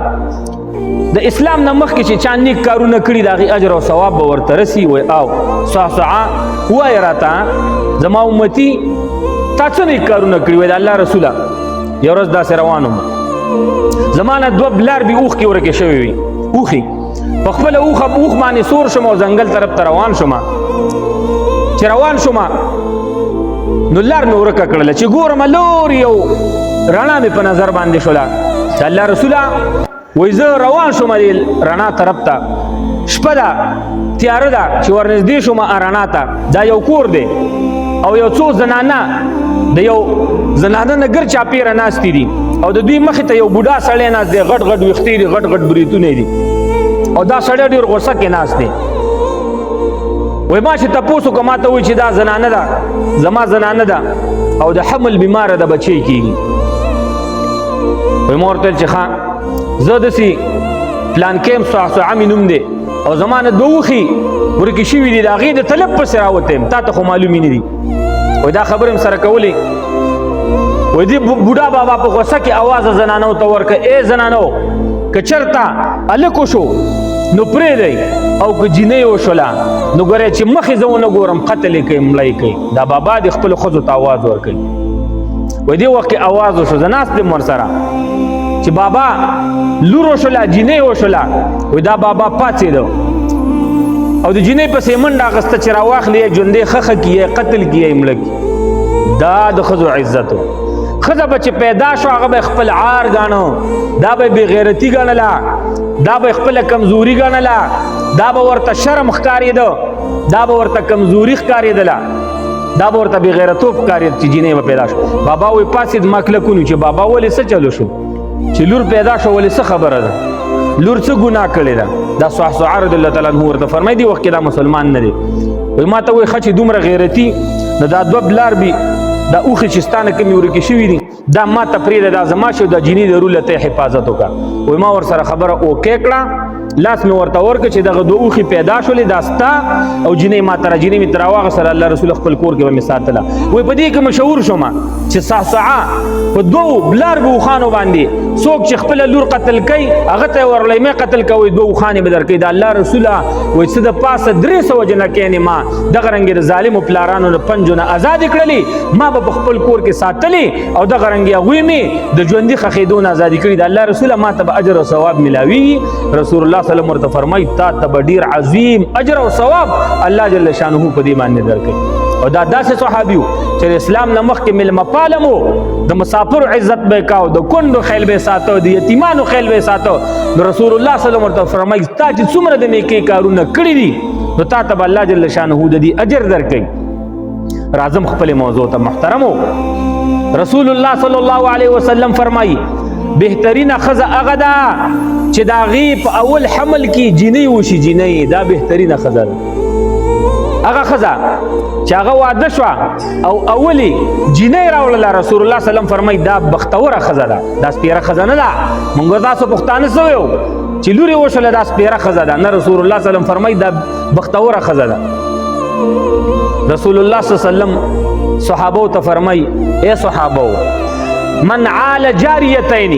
د اسلام نه مخکې چې چا نیک کارونه کړي د هغې اجر او ثواب به ورته رسي. وایي او صعصعه ووایه راته زما امتي تا څه نیک کارونه کړي؟ وایي د الله رسوله یو ورځ داسې روان وم، زما نه 2 بلاربې اوښکې ورکې شوې وي، اوښې په خپله اوښ باندې سور شم او ځنګل طرف ته روان شم. چې روان شم نو لار مې ورکه کړله، چې ګورم لور یو رڼا مې په نظر باندې شوله. چې الله رسوله وایي زه روان شوم دې رڼا طرف ته، شپه ده تیاره ده، چې ورنږدې شوم رڼا ته دا یو کور دی او یو څو زنانه د یو زنانه نه ګر چاپېره ناستې دي او د دوی مخې ته یو بوډا سړی ناست دی، غټ غټ ویښتې دي، غټ غټ بریتونه دي. او دا سړی ډېر غوسه کې ناست دی وای ما چې تپوس وکړه ما ته وایي چې دا زنانه ده زما زنانه ده او د حمل بیماره ده بچی کېږي وای ما ورته ویل چې ښه زه داسې پلانکې یم صعصعه مې نوم دی او زما نه دوه اوښې ورکې شوي دي د هغې د طلب پسې راوتی یم تا ته خو معلومې نه دي وای دا خبرې م سره کولې وای دې بوډا بابا په غوسه کې اواز زنانو ته ورکړه ای زنانو که چېرته هلک وشو نو پرېږدئ او که جینۍ وشوله نو ګورئ چې مخې زه ونه ګورم قتل یې کوي مړه یې کوي دا بابا د خپلو ښځو ته اواز ورکوي وای دې وخت کې اواز وشو زه ناست یم ورسره چې بابا لور وشوله جینۍ وشوله وای دا بابا پاڅېده او د جینۍ پسې منډه اخیسته چې راواخلي یې ژوندۍ خښه کړي یې قتل کړي یې مړه کړي دا د ښځو عزت و ښځه به چې پیدا شو هغه به خپل عار ګاڼه دا به بې غیرتي ګڼله دا به خپله کمزوري ګڼله دا به ورته شرم ښکارېده دا به ورته کمزوري ښکارېدله دا به ورته بې غیرتوب ښکارېده چې جینۍ به پیدا شو بابا وایي پاڅېد ما کلک ونیو چې بابا ولې څه چلو شو چې لور پیدا شو ولې څه خبره ده لور څه ګناه کړې ده دا صعصعه رضی الله تعالی عنه ورته فرمایي دې وخت کې دا مسلمان نه دی وایي ما ته وایي ښه چې دومره غیرتي نو دا دوه بلار بي دا اوښې چې ستا نه کومې ورکې شوي دي دا ما ته پرېږده دا زما شو دا جینۍ د روله ته حفاظت وکړه وایي ما ورسره خبره اوکې کړه لاس مې ورته ورکړه چې دغه دوه اوښې پیدا شولې دا ستا او جینۍ ما ته جینۍ مې تر راواغېستله الله رسول خپل کور کې به مې ساتله وایي په دې کې مشهور شومه چې صعصعه په دوو بلار به اوښانو باندې څوک چې خپله لور قتل کوي هغه ته یې ورلیمې قتل کوي دوه اوښانې به درکوي د الله رسوله وایي څه د پاسه 300 جنکیانې ما دغه رنګې د ظالمو پلارانو د پنجو نه ازادې کړلې ما به په خپل کور کې ساتلې او دغه رنګې هغوی مې د ژوندي ښخېدو نه ازادي کړي د الله رسوله ما ته به اجر او ثواب ملاویږي رسول الله صلی الله علیه وسلم ورته فرمایي تا ته به ډېر عظیم اجر او ثواب الله جل شانه په دې باندې درکوي او دا داسې صحابي و چې د اسلام نه مخکې مېلمه پالم و د مسافرو عزت به یې کاو د کونډو خیل به یې ساته د یتیمانو خیل به یې ساته نو رسول الله صلی الله علیه وسلم ورته فرمایي تا چې څومره د نیکۍ کارونه کړي دي نو تا ته به الله جل شانه د دې اجر درکوي راځم خپلې موضوع ته محترمو رسول الله صلی الله علیه وسلم فرمایي بهترینه ښځه هغه ده چې د هغې په اول حمل کې جینۍ وشي جینۍ دا بهترینه ښځه ده هغه ښځه چې هغه واده شوه او اولې جینۍ راوړله رسول الله صلی الله فرمایي دا بختوره ښځه ده دا سپېره ښځه نه ده موږ تاسو پښتانه څه ویو چې لور یې وشوله دا سپېره ښځه ده نه رسول الله صلی الله فرمایي دا بختوره ښځه ده رسول الله صلی الله وسلم صحابو ته فرمایي ای صحابو من عال جاریتین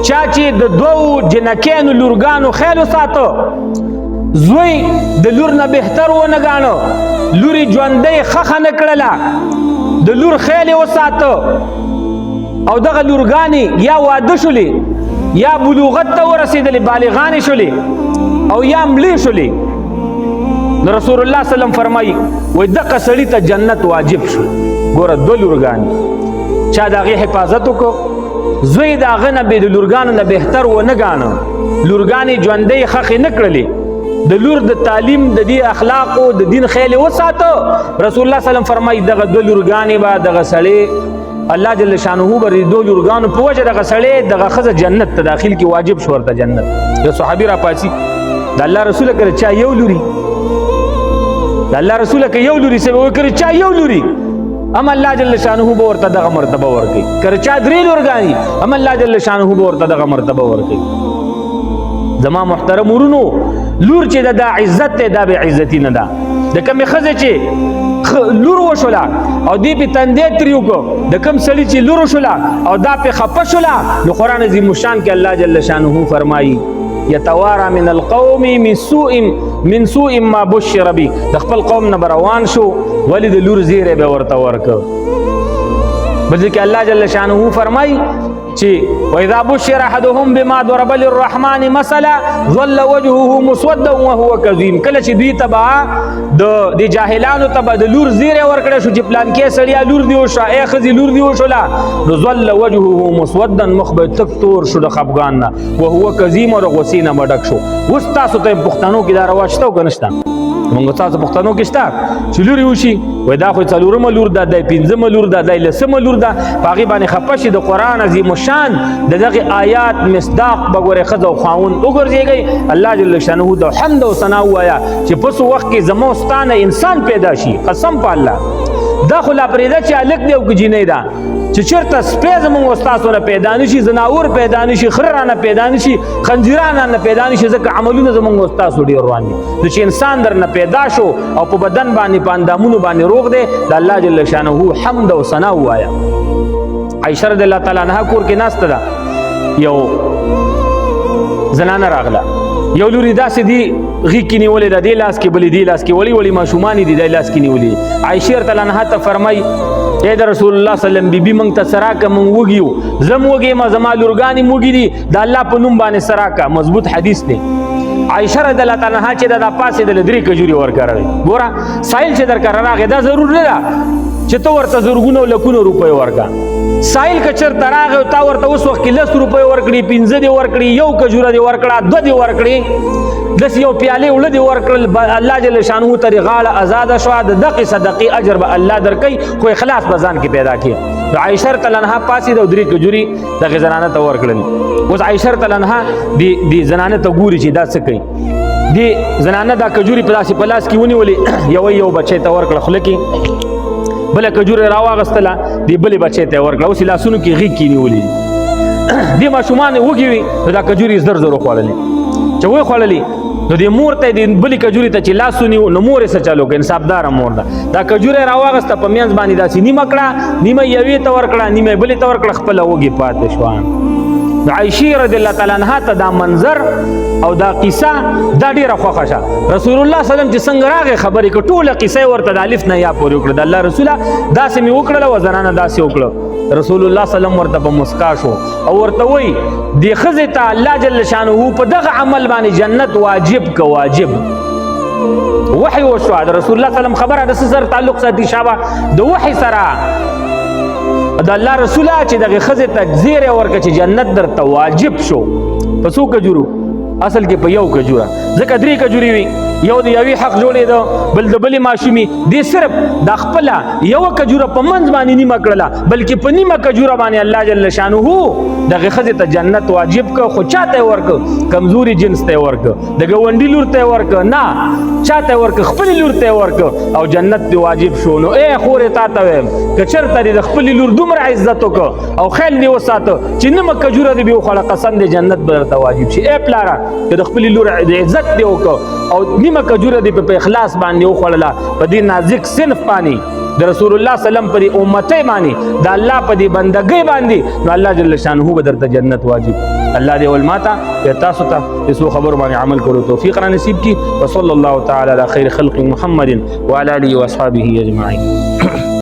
چا چې د دوو جنکیانو لورګانو خیال وساته زوی د لور نه بهتر ونه ګاڼه لور یې ژوندۍ ښخه نه کړله د لور خیال یې وساته او دغه لورګانې یا واده شولې یا بلوغت ته ورسېدلې بالغانې شولې او یا مړې شولې نو رسول الله صلی الله علیه وسلم فرمایي وایي دغه سړي ته جنت واجب شو ګوره دوه لورګانې چا د هغې حفاظت وکړو زوی د هغه نه د لورګانو نه بهتر ونه ګاڼه لورګانې ژوندۍ ښخې نه کړلې د لور د تعلیم د دې اخلاقو د دین خیال وساته رسول الله صلی الله علیه وسلم فرمایي دغه دوه لورګانې به دغه سړی الله جل شانه به د دوه لورګانو په وجه دغه سړی دغه ښځه جنت ته داخل کې واجب شو ورته جنت یو صحابي راپاڅي د الله رسوله که چا یو لوري د الله رسوله که یو لوري سه به که چا یو لوري اما الله جل شانه به ورته دغه مرتبه ورکوي که چا 3 لورګانې اما الله جل شانه به ورته دغه مرتبه ورکوي زما محترم ورونو لور چې دا عزت دی دا به عزتي نه ده د کومې ښځې چې لور وشوله او دې پې تندی ترې وکړو د کوم سړي چې لور وشوله او دا پې خفه شوله نو قرآن عظیم الشان کې الله جل شانه فرمایي یتوارا من القوم من سوء ما بشر بی د خپل قوم نه روان شو ولی د لور زیری به ورته ورکړ بل ځکه الله جل شانه فرمایي چې واذا بشر احدهم بما ضرب للرحمن مثلا ظل وجهه مسودا وهو كظيم کله چې دوی تبع د جاهلانو تبع د لور زیره ورکړه شو چې پلان کې سړیا لور دی وشا اے خزي لور دی وشولا نو ظل وجهه مسودا مخبه تک تور شو د خفغان وهو كظيم او غسینه مډک شو وس تاسو ته پښتنو کې دا رواج شته او کنهشته موږ تاسو پښتنو کې شته چې لوري وشي وای دا خو څلورمه لور ده دی پنځمه لور ده دی لسمه لور ده په هغې باندې خفه شي د قرآن عظیم الشان د دغې آیات مصداق به ګورې ښځه او خاوند وګرځېږئ. الله جل شانه د حمد او ثنا ووایه چې په څو وخت کې زما او ستا نه انسان پیدا شي. قسم په الله دا خو لا پرېږده چې هلک دی او که جینۍ ده چې چېرته سپی زموږ او ستاسو نه پیدا نه شي زناور پیدا نه شي خره رانه پیدا نه شي خنزیران رانه پیدا نه شي ځکه عملونه زموږ او ستاسو ډېر روان دي. نو چې انسان در نه پیدا شو او په بدن باندې په اندامونو باندې روغ دی د الله جل شانه حمد او ثنا ووایه. عایشه رضی الله تعالی عنها کور کې ناسته ده یو زنانه راغله یو لوري داسې دی غېږ کې نیولې ده دې لاس کې بلې دې لاس کې وړې ماشومانې دي دی لاس کې نیولې. عایشې رضی الله عنها ته فرمایي ای د رسول الله صلی الله علیه وسلم بیبي موږ ته څه راکړه موږ وږي یو زه م وږې یم زما لورګانې موږي دي د الله په نوم باندې څه راکړه. مضبوط حدیث دی. عایشه رضی الله تعالی عنها چې دا پاسېدله 3 کجورې ورکړی. ګوره سایل چې درکره راغی دا ضرور نه ده چې ته ورته زرګونه او لکونه روپۍ ورکړه. سایل که چېرته راغی او تا ورته اوس وخت کې 10 روپۍ ورکړي 15 دې ورکړي 1 کجوره دې ورکړه 2 دې ورکړي داسې یو پیالې اوړه دې ورکړل الله جل شانه ترې غاړه ازاده شوه د دغې صدقې اجر به الله درکوي خو اخلاص به ځان کې پیدا کړي. نو عایشه رضی الله عنها پاسېده او 3 کجورې دغې زنانه ته ورکړل. اوس عایشه رضی الله عنها دې زنانه ته ګوري چې دا څه کوي. دې زنانه دا کجورې په داسې په لاس کې ونیولې یو بچی ته ورکړه خوله کې بله کجوره راواغستله دې بلې بچی ته یې ورکړه اوس یې لاسونو کې غېږ کې نیولې دې ماشومان یې وږي وي نو دا کجورې زر زر وخوړلې چې وخوړلې نو دې مور ته دې بلې کجورې ته چې لاس ونیو نو مور یې څه چلو که انصافداره مور ده دا کجوره راواغسته په منځ باندې داسې نیمه کړه نیمه یوې ته ورکړه نیمه بلې ته ورکړه خپله وږې پاتې شوه. نو عایشې رضی الله تعالی عنها ته دا منظر او دا قصه دا ډیره خوښه شه. رسول الله صلی الله علیه وسلم چې څنګه راغی خبرې که ټوله قصه ورته د الف نه یا پورې وکړه د الله رسوله داسې مې وکړله و زنانه داسې وکړه. رسول الله صلی الله علیه وسلم ورته په مسکا شو او ورته وایي دې ښځې ته الله جل شانه په دغه عمل باندې جنت واجب که واجب وحی وشوه د رسول الله صلی الله علیه وسلم خبره د څه سره تعلق ساتي شابه د وحی سره د الله رسوله چې دغه ښځې ته زیری ورکړه چې جنت درته واجب شو په څو کجورو اصل کې په 1 کجوره ځکه 3 کجورې وي یو د یوې حق جوړېده بل د بلې ماشومې دې صرف دا خپله 1 کجوره په منځ باندې نیمه کړله بلکې په نیمه کجوره باندې الله جل شانه دغه ښځې ته جنت واجب که خو چا ته یې ورکه کمزوري جنس ته یې ورکه د ګاونډي لور ته یې ورکه نه چا ته یې ورکه خپلې لور ته یې ورکه او جنت دې واجب شو. نو ای خورې تا ته وایم که چېرته دې د خپلې لور دومره عزت وکړه او خیال دې وساته چې نیمه کجوره دې بې وخوړه قسم دې جنت به درته واجب شي. ای پلاره که د خپلې لور عزت دې وکړه او نیمه کجوره دې په اخلاص باندې وخوړله په دې نازک صنف باندې د رسول الله صلی الله علیه وسلم پر امتۍ باندې د الله په دې بندګۍ باندې نو الله جل شانه به درته جنت واجب. الله دې ول ماته یا تاسو ته د څو خبرو باندې عمل کولو توفیق را نصیب کړي. وصلی الله تعالی علی خیر خلق محمد وعلى آله واصحابه اجمعین.